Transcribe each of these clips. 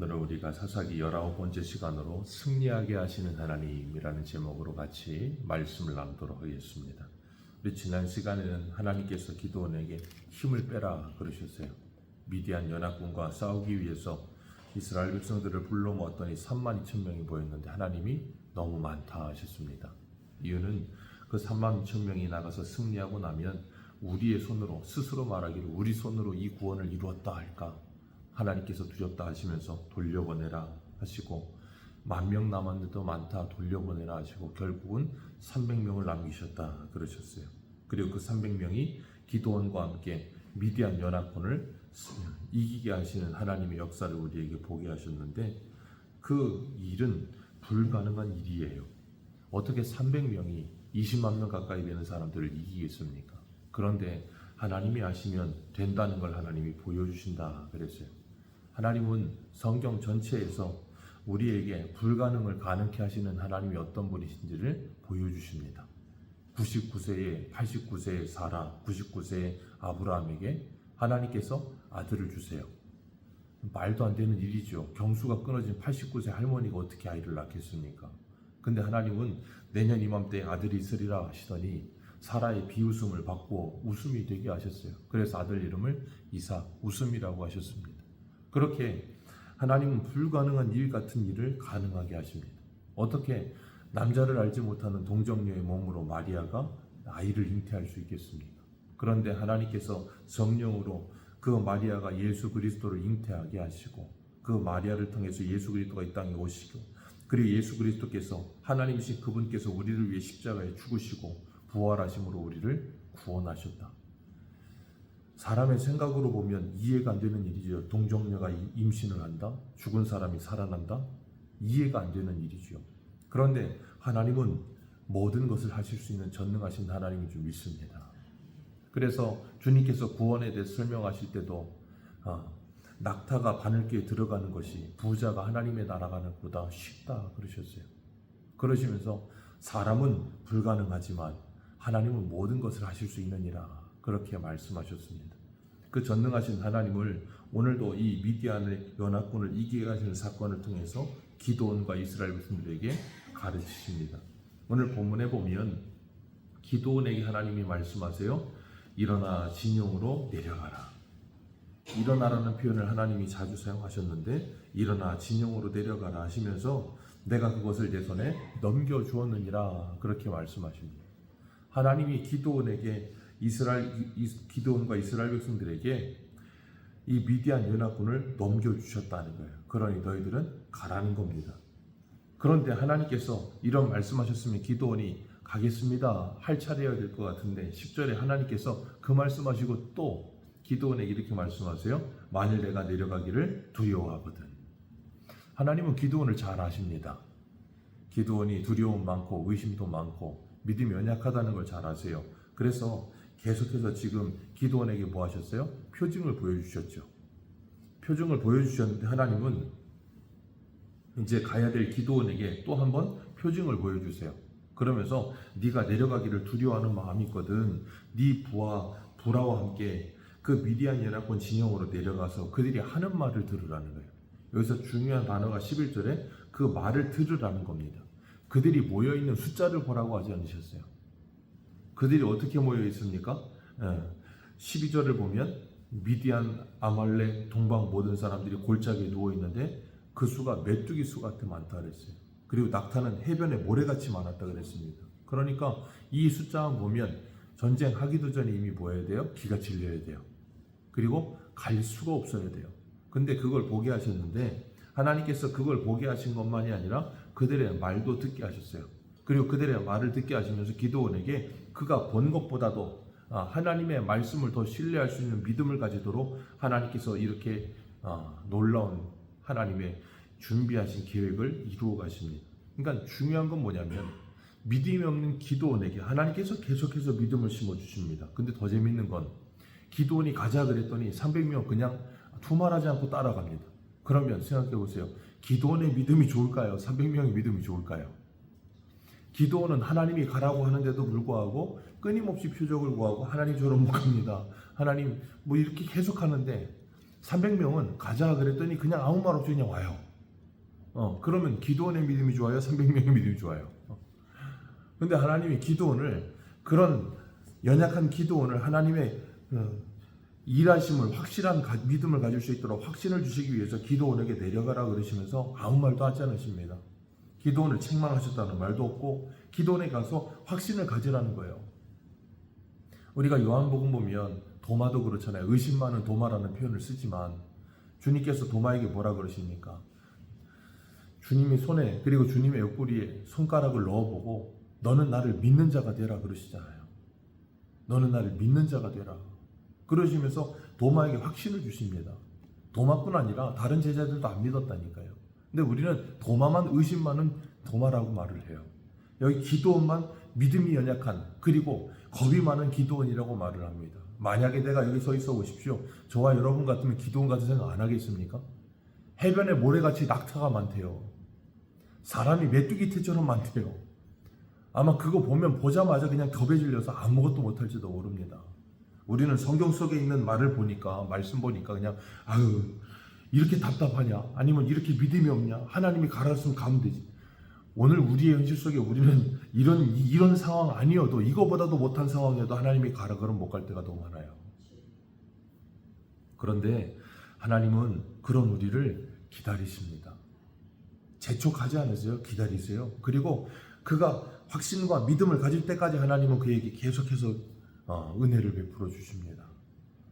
오늘은 우리가 사사기 19번째 시간으로 승리하게 하시는 하나님이라는 제목으로 같이 말씀을 나누도록 하겠습니다. 우리 지난 시간에는 하나님께서 기드온에게 힘을 빼라 그러셨어요. 미디안 연합군과 싸우기 위해서 이스라엘 백성들을 불러 모았더니 32,000명이 모였는데 하나님이 너무 많다 하셨습니다. 이유는 그 32,000명이 나가서 승리하고 나면 우리의 손으로 스스로 말하기를 우리 손으로 이 구원을 이루었다 할까? 하나님께서 두렵다 하시면서 돌려보내라 하시고 10,000명 남았는데도 많다 돌려보내라 하시고 결국은 300명을 남기셨다 그러셨어요. 그리고 그 300명이 기드온과 함께 미디안 연합군을 이기게 하시는 하나님의 역사를 우리에게 보게 하셨는데 그 일은 불가능한 일이에요. 어떻게 300명이 20만 명 가까이 되는 사람들을 이기겠습니까? 그런데 하나님이 하시면 된다는 걸 하나님이 보여주신다 그랬어요. 하나님은 성경 전체에서 우리에게 불가능을 가능케 하시는 하나님이 어떤 분이신지를 보여주십니다. 99세에 89세의 사라, 99세의 아브라함에게 하나님께서 아들을 주세요. 말도 안 되는 일이죠. 경수가 끊어진 89세 할머니가 어떻게 아이를 낳겠습니까? 근데 하나님은 내년 이맘때 아들이 있으리라 하시더니 사라의 비웃음을 받고 웃음이 되게 하셨어요. 그래서 아들 이름을 이삭, 웃음이라고 하셨습니다. 그렇게 하나님은 불가능한 일 같은 일을 가능하게 하십니다. 어떻게 남자를 알지 못하는 동정녀의 몸으로 마리아가 아이를 잉태할 수 있겠습니까? 그런데 하나님께서 성령으로 그 마리아가 예수 그리스도를 잉태하게 하시고 그 마리아를 통해서 예수 그리스도가 이 땅에 오시고 그리고 예수 그리스도께서 하나님이신 그분께서 우리를 위해 십자가에 죽으시고 부활하심으로 우리를 구원하셨다. 사람의 생각으로 보면 이해가 안 되는 일이죠. 동정녀가 임신을 한다? 죽은 사람이 살아난다? 이해가 안 되는 일이죠. 그런데 하나님은 모든 것을 하실 수 있는 전능하신 하나님인 줄 믿습니다. 그래서 주님께서 구원에 대해 설명하실 때도 낙타가 바늘귀에 들어가는 것이 부자가 하나님의 나라가는 것보다 쉽다 그러셨어요. 그러시면서 사람은 불가능하지만 하나님은 모든 것을 하실 수 있느니라 그렇게 말씀하셨습니다. 그 전능하신 하나님을 오늘도 이 미디안의 연합군을 이기게 하시는 사건을 통해서 기드온과 이스라엘 백성들에게 가르치십니다. 오늘 본문에 보면 기드온에게 하나님이 말씀하세요. 일어나 진영으로 내려가라. 일어나라는 표현을 하나님이 자주 사용하셨는데 일어나 진영으로 내려가라 하시면서 내가 그것을 내 손에 넘겨주었느니라 그렇게 말씀하십니다. 하나님이 기드온과 이스라엘 백성들에게 이 미디안 연합군을 넘겨주셨다는 거예요. 그러니 너희들은 가라는 겁니다. 그런데 하나님께서 이런 말씀하셨으면 기드온이 가겠습니다 할 차례여야 될 것 같은데 10절에 하나님께서 그 말씀하시고 또 기드온에게 이렇게 말씀하세요. 만일 내가 내려가기를 두려워하거든. 하나님은 기드온을 잘 아십니다. 기드온이 두려움 많고 의심도 많고 믿음이 연약하다는 걸 잘 아세요. 그래서 계속해서 지금 기드온에게 뭐 하셨어요? 표징을 보여주셨죠. 표징을 보여주셨는데 하나님은 이제 가야 될 기드온에게 또 한 번 표징을 보여주세요. 그러면서 네가 내려가기를 두려워하는 마음이 있거든. 네 부하와 함께 그 미디안 연합군 진영으로 내려가서 그들이 하는 말을 들으라는 거예요. 여기서 중요한 단어가 11절에 그 말을 들으라는 겁니다. 그들이 모여있는 숫자를 보라고 하지 않으셨어요. 그들이 어떻게 모여 있습니까? 12절을 보면 미디안, 아말렉, 동방 모든 사람들이 골짜기에 누워 있는데 그 수가 메뚜기 수 같아 많다 그랬어요. 그리고 낙타는 해변에 모래같이 많았다 그랬습니다. 그러니까 이 숫자만 보면 전쟁하기도 전에 이미 뭐 해야 돼요? 기가 질려야 돼요. 그리고 갈 수가 없어야 돼요. 근데 그걸 보게 하셨는데 하나님께서 그걸 보게 하신 것만이 아니라 그들의 말도 듣게 하셨어요. 그리고 그들의 말을 듣게 하시면서 기드온에게 그가 본 것보다도 하나님의 말씀을 더 신뢰할 수 있는 믿음을 가지도록 하나님께서 이렇게 놀라운 하나님의 준비하신 계획을 이루어 가십니다. 그러니까 중요한 건 뭐냐면 믿음이 없는 기드온에게 하나님께서 계속해서 믿음을 심어주십니다. 근데 더 재밌는 건 기드온이 가자 그랬더니 300명 그냥 두말하지 않고 따라갑니다. 그러면 생각해 보세요. 기드온의 믿음이 좋을까요? 300명의 믿음이 좋을까요? 기드온은 하나님이 가라고 하는데도 불구하고 끊임없이 표적을 구하고 하나님 저를 못 갑니다. 하나님 뭐 이렇게 계속 하는데 300명은 가자 그랬더니 그냥 아무 말 없이 그냥 와요. 그러면 기드온의 믿음이 좋아요? 300명의 믿음이 좋아요? 근데 하나님이 기드온을, 그런 연약한 기드온을 하나님의 일하심을, 확실한 믿음을 가질 수 있도록 확신을 주시기 위해서 기드온에게 내려가라 그러시면서 아무 말도 하지 않으십니다. 기드온을 책망하셨다는 말도 없고 기드온에 가서 확신을 가지라는 거예요. 우리가 요한복음 보면 도마도 그렇잖아요. 의심 많은 도마라는 표현을 쓰지만 주님께서 도마에게 뭐라 그러십니까? 주님이 손에, 그리고 주님의 옆구리에 손가락을 넣어보고 너는 나를 믿는 자가 되라 그러시잖아요. 너는 나를 믿는 자가 되라 그러시면서 도마에게 확신을 주십니다. 도마뿐 아니라 다른 제자들도 안 믿었다니까요. 근데 우리는 도마만 의심 많은 도마라고 말을 해요. 여기 기드온만 믿음이 연약한, 그리고 겁이 많은 기드온이라고 말을 합니다. 만약에 내가 여기 서 있어 보십시오. 저와 여러분 같으면 기드온 같은 생각 안 하겠습니까? 해변에 모래같이 낙타가 많대요. 사람이 메뚜기 떼처럼 많대요. 아마 그거 보자마자 그냥 겁에 질려서 아무것도 못할지도 모릅니다. 우리는 성경 속에 있는 말을 보니까, 말씀 보니까 그냥 아유 이렇게 답답하냐, 아니면 이렇게 믿음이 없냐, 하나님이 가라앉으면 가면 되지. 오늘 우리의 현실 속에 우리는 이런 상황 아니어도, 이거보다도 못한 상황이어도 하나님이 가라 그러면 못 갈 때가 너무 많아요. 그런데 하나님은 그런 우리를 기다리십니다. 재촉하지 않으세요? 기다리세요. 그리고 그가 확신과 믿음을 가질 때까지 하나님은 그에게 계속해서 은혜를 베풀어 주십니다.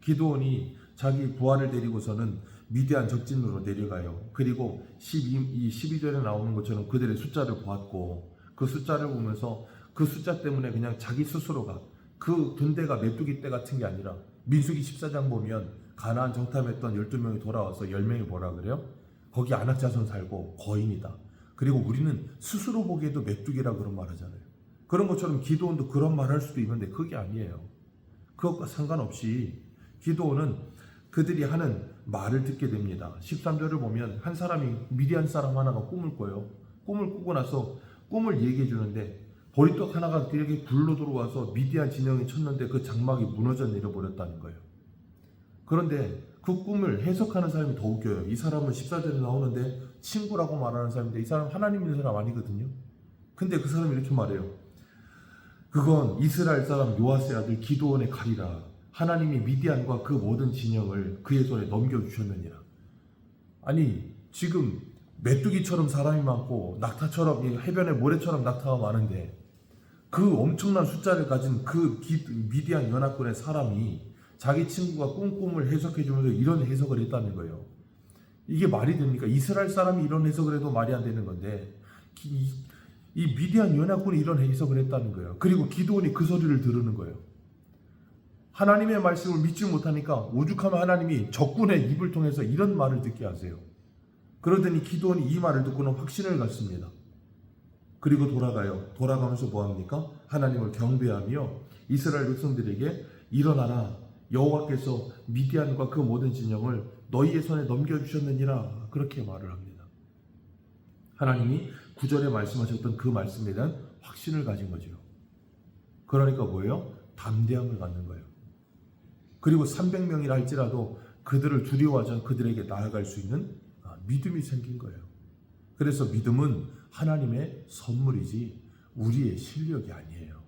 기드온이 자기 부하를 데리고서는 미디안 적진으로 내려가요. 그리고 12절에 나오는 것처럼 그들의 숫자를 보았고, 그 숫자를 보면서 그 숫자 때문에 그냥 자기 스스로가, 그 군대가 메뚜기 떼 같은 게 아니라, 민수기 14장 보면 가나안 정탐했던 12명이 돌아와서 10명이 뭐라 그래요? 거기 안악자손 살고 거인이다. 그리고 우리는 스스로 보기에도 메뚜기라 그런 말 하잖아요. 그런 것처럼 기드온도 그런 말 할 수도 있는데 그게 아니에요. 그것과 상관없이 기드온은 그들이 하는 말을 듣게 됩니다. 13절을 보면 한 사람이, 미디안 사람 하나가 꿈을 꿔요. 꿈을 꾸고 나서 꿈을 얘기해 주는데 보리떡 하나가 이렇게 굴러 들어와서 미디안 진영에 쳤는데 그 장막이 무너져 내려버렸다는 거예요. 그런데 그 꿈을 해석하는 사람이 더 웃겨요. 이 사람은 14절에 나오는데 친구라고 말하는 사람인데 이 사람 하나님 믿는 사람 아니거든요. 근데 그 사람이 이렇게 말해요. 그건 이스라엘 사람 요아스의 아들 기드온의 칼이라. 하나님이 미디안과 그 모든 진영을 그의 손에 넘겨주셨느니라. 아니 지금 메뚜기처럼 사람이 많고 낙타처럼, 해변에 모래처럼 낙타가 많은데 그 엄청난 숫자를 가진 그 미디안 연합군의 사람이 자기 친구가 꿈을 해석해 주면서 이런 해석을 했다는 거예요. 이게 말이 됩니까? 이스라엘 사람이 이런 해석을 해도 말이 안 되는 건데 이 미디안 연합군이 이런 해석을 했다는 거예요. 그리고 기드온이 그 소리를 들으는 거예요. 하나님의 말씀을 믿지 못하니까 오죽하면 하나님이 적군의 입을 통해서 이런 말을 듣게 하세요. 그러더니 기드온이 이 말을 듣고는 확신을 갖습니다. 그리고 돌아가요. 돌아가면서 뭐합니까? 하나님을 경배하며 이스라엘 백성들에게 일어나라. 여호와께서 미디안과 그 모든 진영을 너희의 손에 넘겨주셨느니라. 그렇게 말을 합니다. 하나님이 9절에 말씀하셨던 그 말씀에 대한 확신을 가진 거죠. 그러니까 뭐예요? 담대함을 갖는 거예요. 그리고 300명이라 할지라도 그들을 두려워하지 그들에게 나아갈 수 있는 믿음이 생긴 거예요. 그래서 믿음은 하나님의 선물이지 우리의 실력이 아니에요.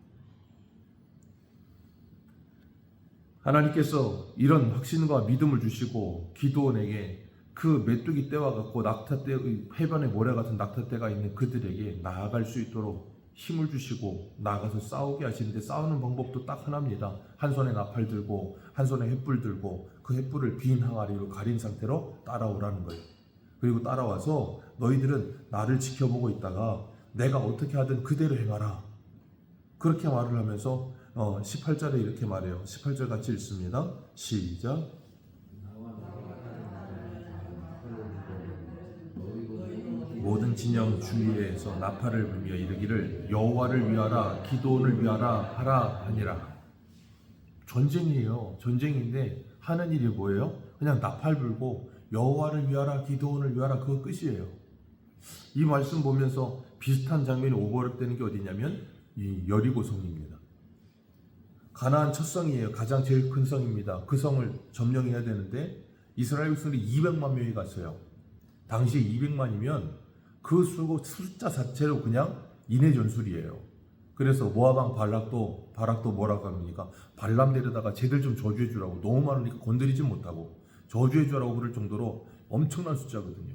하나님께서 이런 확신과 믿음을 주시고 기드온에게 그 메뚜기 떼와 같고 낙타떼, 해변에 모래 같은 낙타떼가 있는 그들에게 나아갈 수 있도록 힘을 주시고 나가서 싸우게 하시는데, 싸우는 방법도 딱 하나입니다. 한 손에 나팔 들고 한 손에 횃불 들고 그 횃불을 빈 항아리로 가린 상태로 따라오라는 거예요. 그리고 따라와서 너희들은 나를 지켜보고 있다가 내가 어떻게 하든 그대로 행하라. 그렇게 말을 하면서 18절에 이렇게 말해요. 18절 같이 읽습니다. 시작. 모든 진영 주위에서 나팔을 불며 이르기를 여호와를 위하라, 기드온을 위하라 하라 하니라. 전쟁이에요. 전쟁인데 하는 일이 뭐예요? 그냥 나팔 불고 여호와를 위하라, 기드온을 위하라, 그거 끝이에요. 이 말씀 보면서 비슷한 장면이 오버랩되는 게 어디냐면 이 여리고성입니다. 가나안 첫 성이에요. 가장 제일 큰 성입니다. 그 성을 점령해야 되는데 이스라엘 백성들이 200만 명이 갔어요. 당시에 200만이면 그 숫자 자체로 그냥 인해 전술이에요. 그래서 모압왕 발락도 뭐라고 합니까? 발람 데려다가 쟤들 좀 저주해 주라고, 너무 많으니까 건드리지 못하고 저주해 주라고 그럴 정도로 엄청난 숫자거든요.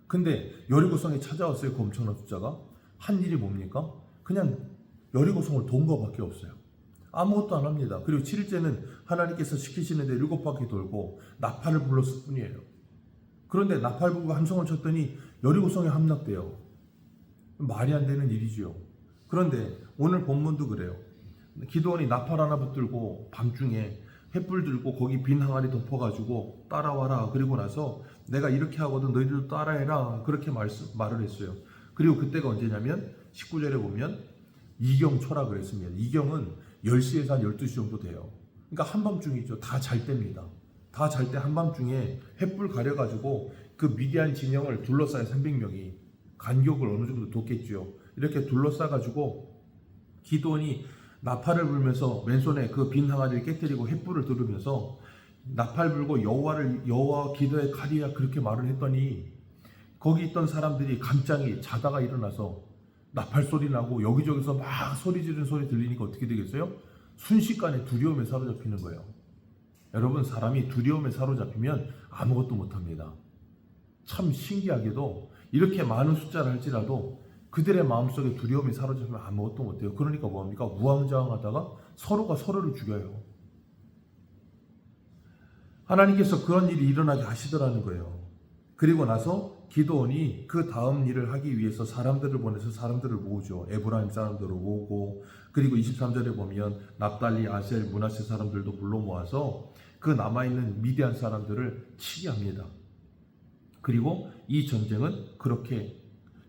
근데 여리고성에 찾아왔어요. 그 엄청난 숫자가. 한 일이 뭡니까? 그냥 여리고성을 돈 거밖에 없어요. 아무것도 안 합니다. 그리고 7일째는 하나님께서 시키시는데 7바퀴 돌고 나팔을 불렀을 뿐이에요. 그런데 나팔 불고 함성을 쳤더니 여리고성에 함락돼요. 말이 안 되는 일이지요. 그런데 오늘 본문도 그래요. 기드온이 나팔 하나 붙들고 밤중에 횃불 들고 거기 빈 항아리 덮어가지고 따라와라. 그리고 나서 내가 이렇게 하거든 너희들도 따라해라. 그렇게 말을 했어요. 그리고 그때가 언제냐면 19절에 보면 이경초라 그랬습니다. 이경은 10시에서 한 12시 정도 돼요. 그러니까 한밤중이죠. 다 잘 때입니다. 다 잘 때 한밤중에 횃불 가려가지고 그 미디안 진영을 둘러싸요. 300명이. 간격을 어느 정도 뒀겠죠. 이렇게 둘러싸가지고 기드온이 나팔을 불면서 왼손에 그 빈 항아리를 깨뜨리고 횃불을 들으면서 나팔 불고 여호와 기도의 칼이야 그렇게 말을 했더니 거기 있던 사람들이 갑자기 자다가 일어나서 나팔 소리 나고 여기저기서 막 소리 지르는 소리 들리니까 어떻게 되겠어요? 순식간에 두려움에 사로잡히는 거예요. 여러분, 사람이 두려움에 사로잡히면 아무것도 못합니다. 참 신기하게도 이렇게 많은 숫자를 할지라도 그들의 마음속에 두려움이 사로잡히면 아무것도 못해요. 그러니까 뭐합니까? 우왕좌왕하다가 서로가 서로를 죽여요. 하나님께서 그런 일이 일어나게 하시더라는 거예요. 그리고 나서 기드온이 그 다음 일을 하기 위해서 사람들을 보내서 사람들을 모으죠. 에브라임 사람들을 모으고, 그리고 23절에 보면 납달리, 아셀, 므낫세 사람들도 불러 모아서 그 남아있는 미디안 사람들을 치게 합니다. 그리고 이 전쟁은 그렇게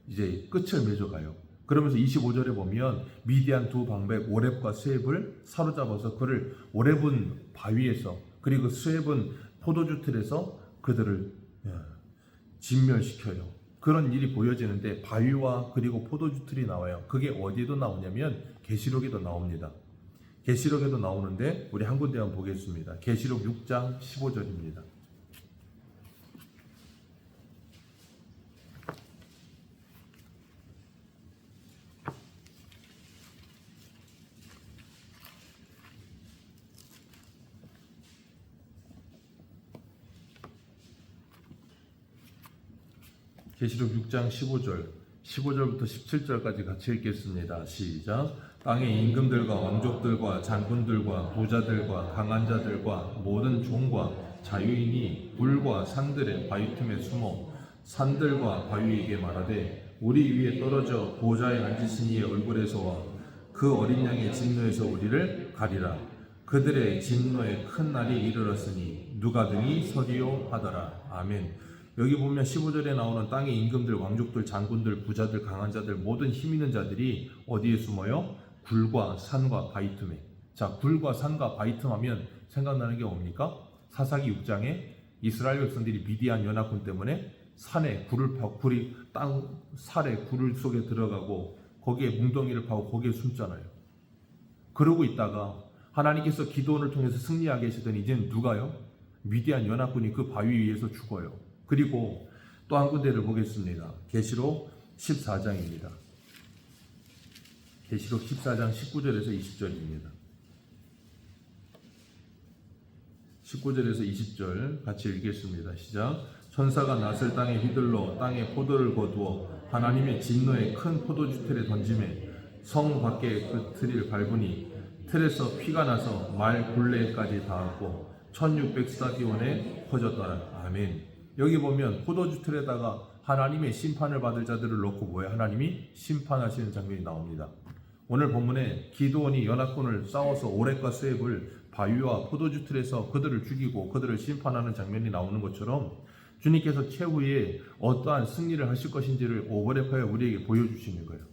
이제 끝을 맺어가요. 그러면서 25절에 보면 미디안 두 방백 오렙과 스웹을 사로잡아서 그를 오렙은 바위에서, 그리고 스웹은 포도주 틀에서 그들을 진멸시켜요. 그런 일이 보여지는데 바위와 그리고 포도주 틀이 나와요. 그게 어디에도 나오냐면 계시록에도 나옵니다. 계시록에도 나오는데 우리 한 군데 한번 보겠습니다. 계시록 6장 15절입니다. 계시록 6장 15절부터 17절까지 같이 읽겠습니다. 시작. 땅의 임금들과 왕족들과 장군들과 부자들과 강한 자들과 모든 종과 자유인이 불과 산들의 바위 틈에 숨어 산들과 바위에게 말하되 우리 위에 떨어져 보좌에 앉으신 이의 얼굴에서와 그 어린 양의 진노에서 우리를 가리라. 그들의 진노의 큰 날이 이르렀으니 누가 등이 서리요 하더라. 아멘. 여기 보면 15절에 나오는 땅의 임금들, 왕족들, 장군들, 부자들, 강한 자들, 모든 힘 있는 자들이 어디에 숨어요? 굴과 산과 바위 틈에. 자, 굴과 산과 바위 틈 하면 생각나는 게 뭡니까? 사사기 6장에 이스라엘 백성들이 미디안 연합군 때문에 산에 굴을 파고, 굴이 땅 살에 굴 속에 들어가고 거기에 뭉덩이를 파고 거기에 숨잖아요. 그러고 있다가 하나님께서 기드온을 통해서 승리하게 하시더니 이제는 누가요? 미디안 연합군이 그 바위 위에서 죽어요. 그리고 또 한 군데를 보겠습니다. 계시록 14장입니다. 계시록 14장 19절에서 20절입니다. 19절에서 20절 같이 읽겠습니다. 시작. 천사가 낫을 땅에 휘둘러 땅에 포도를 거두어 하나님의 진노의 큰 포도주 틀에 던짐에 성 밖에 그 틀을 밟으니 틀에서 피가 나서 말 굴레까지 닿았고 1600스타디온에 퍼졌더라. 아멘. 여기 보면 포도주 틀에다가 하나님의 심판을 받을 자들을 놓고 뭐예요? 하나님이 심판하시는 장면이 나옵니다. 오늘 본문에 기드온이 연합군을 싸워서 오렙과 스웹을 바위와 포도주 틀에서 그들을 죽이고 그들을 심판하는 장면이 나오는 것처럼 주님께서 최후에 어떠한 승리를 하실 것인지를 오버랩하여 우리에게 보여주시는 거예요.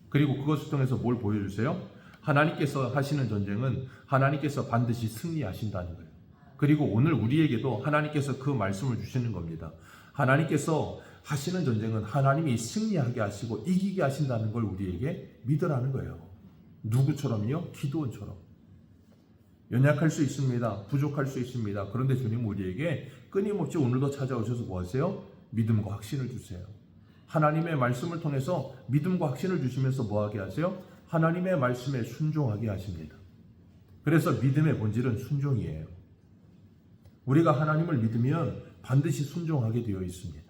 그리고 그것을 통해서 뭘 보여주세요? 하나님께서 하시는 전쟁은 하나님께서 반드시 승리하신다는 거예요. 그리고 오늘 우리에게도 하나님께서 그 말씀을 주시는 겁니다. 하나님께서 하시는 전쟁은 하나님이 승리하게 하시고 이기게 하신다는 걸 우리에게 믿으라는 거예요. 누구처럼요? 기드온처럼. 연약할 수 있습니다. 부족할 수 있습니다. 그런데 주님은 우리에게 끊임없이 오늘도 찾아오셔서 뭐 하세요? 믿음과 확신을 주세요. 하나님의 말씀을 통해서 믿음과 확신을 주시면서 뭐 하게 하세요? 하나님의 말씀에 순종하게 하십니다. 그래서 믿음의 본질은 순종이에요. 우리가 하나님을 믿으면 반드시 순종하게 되어 있습니다.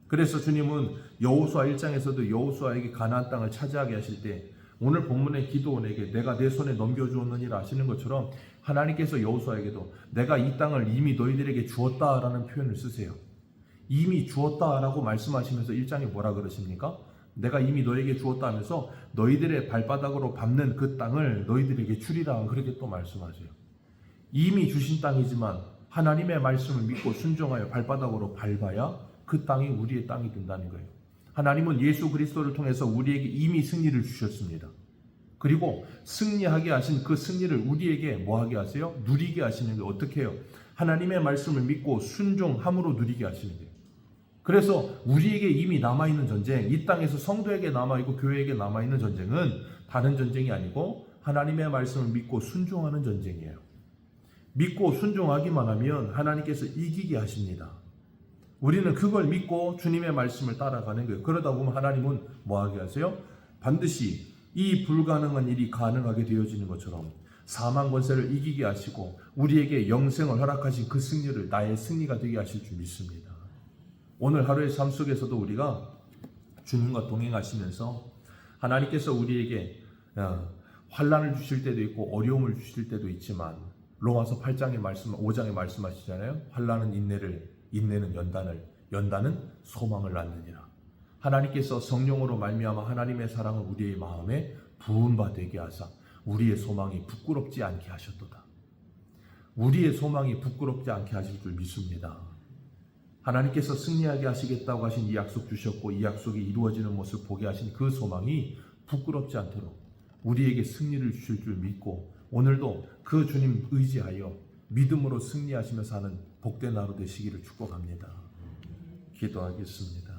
그래서 주님은 여호수아 1장에서도 여호수아에게 가나안 땅을 차지하게 하실 때 오늘 본문의 기드온에게 내가 내 손에 넘겨주었느니라 하시는 것처럼 하나님께서 여호수아에게도 내가 이 땅을 이미 너희들에게 주었다라는 표현을 쓰세요. 이미 주었다라고 말씀하시면서 1장에 뭐라 그러십니까? 내가 이미 너에게 주었다 하면서 너희들의 발바닥으로 밟는 그 땅을 너희들에게 주리라 그렇게 또 말씀하세요. 이미 주신 땅이지만 하나님의 말씀을 믿고 순종하여 발바닥으로 밟아야 그 땅이 우리의 땅이 된다는 거예요. 하나님은 예수 그리스도를 통해서 우리에게 이미 승리를 주셨습니다. 그리고 승리하게 하신 그 승리를 우리에게 뭐하게 하세요? 누리게 하시는 게 어떻게 해요? 하나님의 말씀을 믿고 순종함으로 누리게 하시는 거예요. 그래서 우리에게 이미 남아있는 전쟁, 이 땅에서 성도에게 남아있고 교회에게 남아있는 전쟁은 다른 전쟁이 아니고 하나님의 말씀을 믿고 순종하는 전쟁이에요. 믿고 순종하기만 하면 하나님께서 이기게 하십니다. 우리는 그걸 믿고 주님의 말씀을 따라가는 거예요. 그러다 보면 하나님은 뭐하게 하세요? 반드시 이 불가능한 일이 가능하게 되어지는 것처럼 사망 권세를 이기게 하시고 우리에게 영생을 허락하신 그 승리를 나의 승리가 되게 하실 줄 믿습니다. 오늘 하루의 삶 속에서도 우리가 주님과 동행하시면서 하나님께서 우리에게 환난을 주실 때도 있고 어려움을 주실 때도 있지만 로마서 8장의 말씀, 5장에 말씀하시잖아요. 환난은 인내는 연단은 소망을 낳느니라. 하나님께서 성령으로 말미암아 하나님의 사랑을 우리의 마음에 부은 바 되게 하사 우리의 소망이 부끄럽지 않게 하셨도다. 우리의 소망이 부끄럽지 않게 하실 줄 믿습니다. 하나님께서 승리하게 하시겠다고 하신 이 약속 주셨고 이 약속이 이루어지는 모습을 보게 하신 그 소망이 부끄럽지 않도록 우리에게 승리를 주실 줄 믿고 오늘도 그 주님 의지하여 믿음으로 승리하시며 사는 복된 하루 되시기를 축복합니다. 기도하겠습니다.